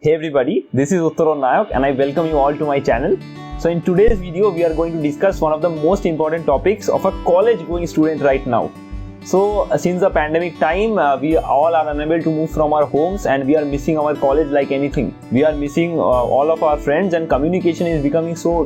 Hey everybody, this is Uttaron Nayak and I welcome you all to my channel. So in today's video, we are going to discuss one of the most important topics of a college going student right now. So since the pandemic time, we all are unable to move from our homes and we are missing our college like anything. We are missing all of our friends and communication is becoming so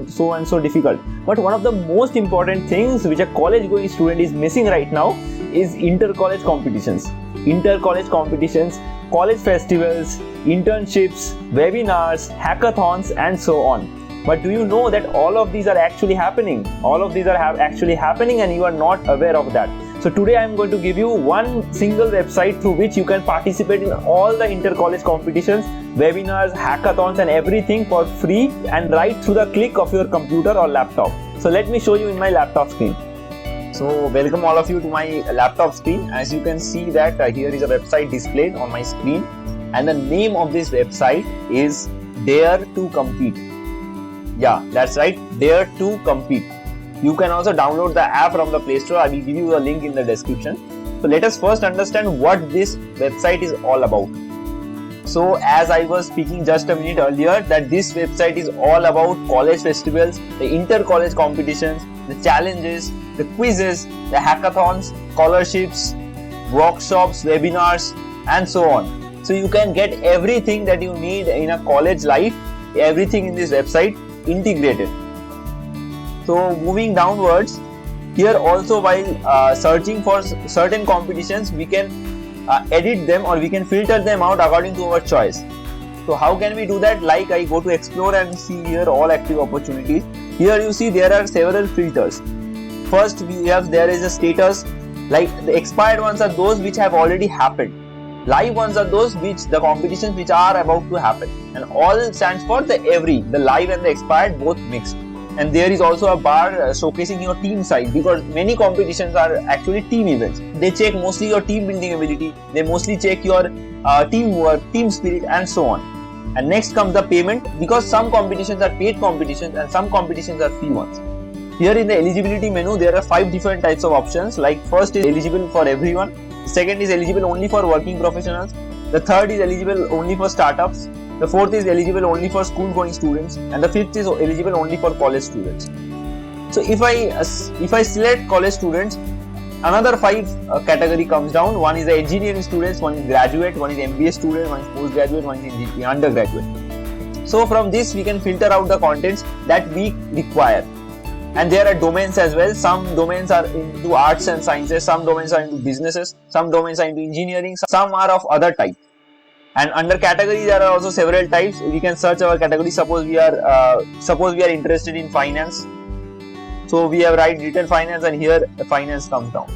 difficult. But one of the most important things which a college going student is missing right now is inter-college competitions. Inter-college competitions, college festivals, internships, webinars, hackathons and so on. But do you know that all of these are actually happening? All of these are actually happening and you are not aware of that. So today I am going to give you one single website through which you can participate in all the inter-college competitions, webinars, hackathons and everything for free and right through the click of your computer or laptop. So let me show you in my laptop screen. So welcome all of you to my laptop screen. As you can see that here is a website displayed on my screen and the name of this website is Dare to Compete. Yeah, that's right, Dare to Compete. You can also download the app from the Play Store. I will give you a link in the description. So let us first understand what this website is all about. So as I was speaking just a minute earlier that this website is all about college festivals, the inter-college competitions, the challenges, the quizzes, the hackathons, scholarships, workshops, webinars and so on. So you can get everything that you need in a college life, everything in this website integrated. So moving downwards, here also while searching for certain competitions, we can edit them or we can filter them out according to our choice. So how can we do that? Like I go to explore and see here all active opportunities. Here you see there are several filters. First there is a status, like the expired ones are those which have already happened. Live ones are those which the competitions which are about to happen. And all stands for the live and the expired both mixed. And there is also a bar showcasing your team size because many competitions are actually team events. They check mostly your team building ability, they mostly check your teamwork, team spirit and so on. And next comes the payment because some competitions are paid competitions and some competitions are free ones. Here in the eligibility menu, there are 5 different types of options. Like first is eligible for everyone, second is eligible only for working professionals, the third is eligible only for startups, the fourth is eligible only for school going students and the fifth is eligible only for college students. So if I select college students, another 5 category comes down. One is the engineering students, one is graduate, one is MBA student, one is postgraduate, one is undergraduate. So from this we can filter out the contents that we require. And there are domains as well. Some domains are into arts and sciences, some domains are into businesses, some domains are into engineering, some are of other type. And under category there are also several types. We can search our category. Suppose we are interested in finance. So we have write retail finance and here the finance comes down.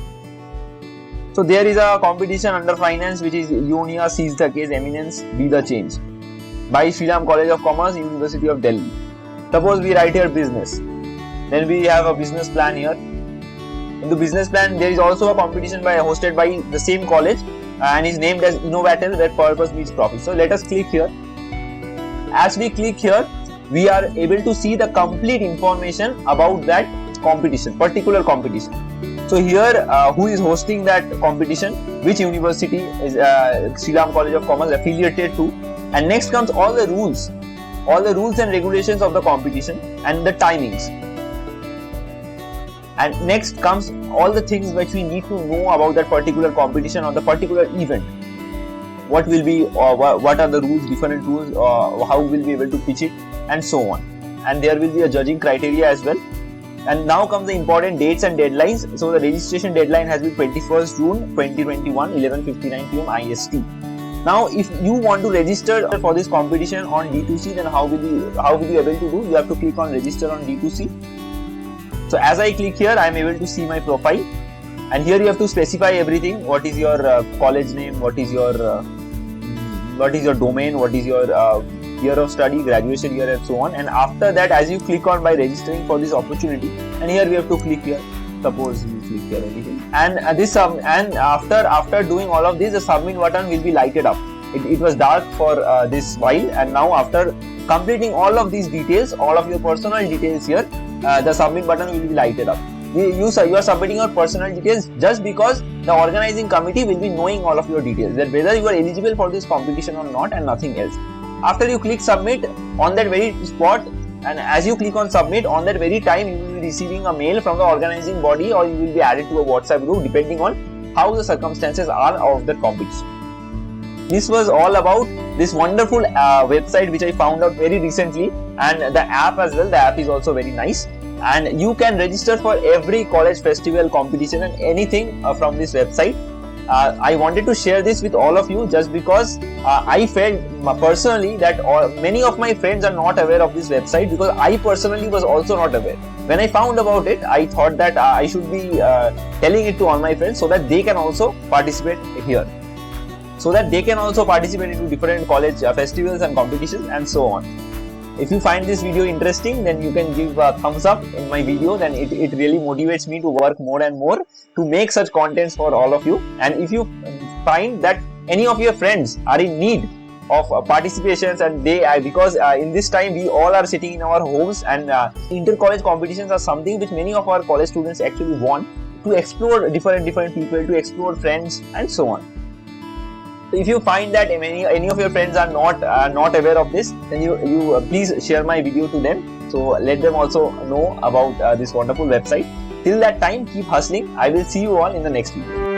So there is a competition under finance which is Ionia Seize the Case Eminence Be the Change by Shriram College of Commerce, University of Delhi. Suppose we write here business. Then we have a business plan here. In the business plan there is also a competition hosted by the same college and is named as Innovatel where purpose meets profit. So let us click here. As we click here, we are able to see the complete information about that competition, particular competition. So here who is hosting that competition, which university is Shriram College of Commerce affiliated to, and next comes all the rules and regulations of the competition and the timings. And next comes all the things which we need to know about that particular competition or the particular event. What will be, what are the rules, different rules, how will we be able to pitch it and so on. And there will be a judging criteria as well. And now comes the important dates and deadlines. So the registration deadline has been 21st June 2021, 11:59 PM IST. Now if you want to register for this competition on D2C, then how will you able to do? You have to click on register on D2C. So as I click here, I am able to see my profile and here you have to specify everything. What is your college name, what is your domain, what is your year of study, graduation year and so on. And after that, as you click on by registering for this opportunity, and here we have to click here. Suppose you click here anything, and after doing all of this, the submit button will be lighted up. It was dark for this while, and now after completing all of these details, all of your personal details here, the submit button will be lighted up. You are submitting your personal details just because the organizing committee will be knowing all of your details, that whether you are eligible for this competition or not and nothing else. After you click submit, on that very spot, and as you click on submit, on that very time you will be receiving a mail from the organizing body, or you will be added to a WhatsApp group depending on how the circumstances are of the competition. This was all about this wonderful website which I found out very recently, and the app as well. The app is also very nice, and you can register for every college festival, competition and anything from this website. I wanted to share this with all of you just because I felt personally that many of my friends are not aware of this website, because I personally was also not aware. When I found about it, I thought that I should be telling it to all my friends so that they can also participate here, so that they can also participate into different college festivals and competitions and so on. If you find this video interesting, then you can give a thumbs up in my videos, and it really motivates me to work more and more to make such contents for all of you. And if you find that any of your friends are in need of participations, and because in this time we all are sitting in our homes, and inter-college competitions are something which many of our college students actually want to explore different people, to explore friends and so on. So if you find that any of your friends are not aware of this, then you please share my video to them, so let them also know about this wonderful website. Till that time, keep hustling. I will see you all in the next video.